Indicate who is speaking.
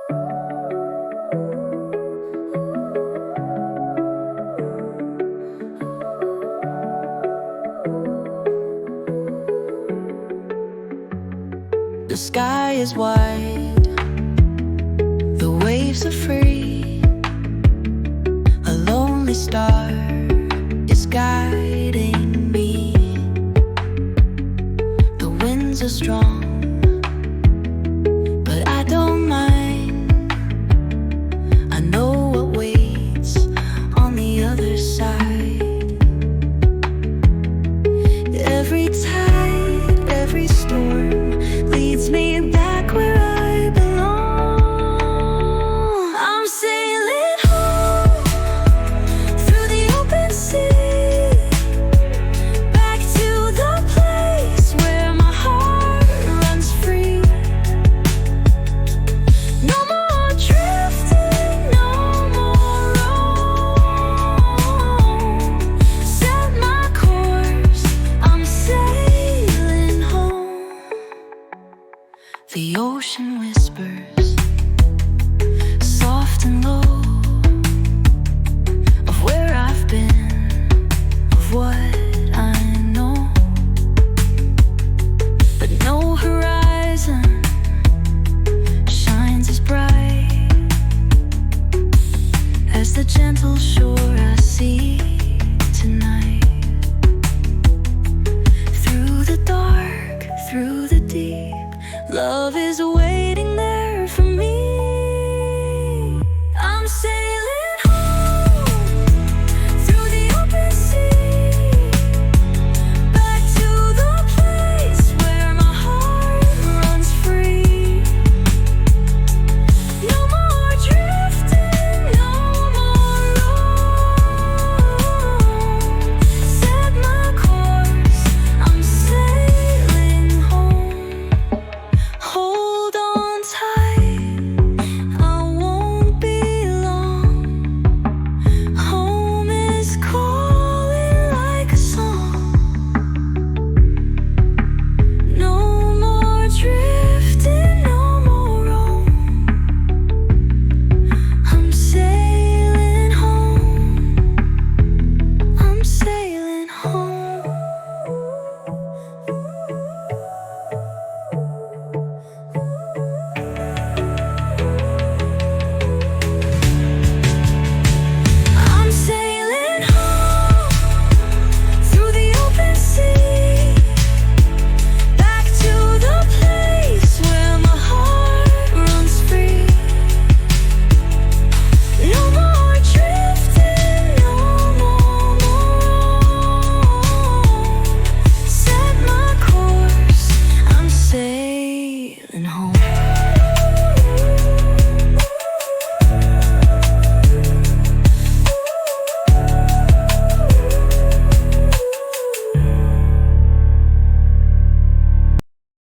Speaker 1: The sky is wide, the waves are free. A lonely star is guiding me. The winds are strong, but I don't mind. I know what waits on the other side. Every tide, every storm leads me back where I belong. I'm sailing home through the open sea, back to the place where my heart runs free. No more drifting, no more roam. Set my course, I'm sailing home. The ocean whispers, soft and low, of where I've been, of what I know. But no horizon shines as bright as the gentle shore I see tonight. Through the dark, through the deep, love is waiting there for me. I'm sailing home through the open sea, back to the place where my heart runs free. No more drifting, no more roam. Set my course, I'm sailing home. Hold on tight, I won't be long. Home is calling like a song. No more drifting, no more roam. I'm sailing home, I'm sailing home. I'm sailing home through the open sea, back to the place where my heart runs free. No more drifting, no more roam. Set my course, I'm sailing home.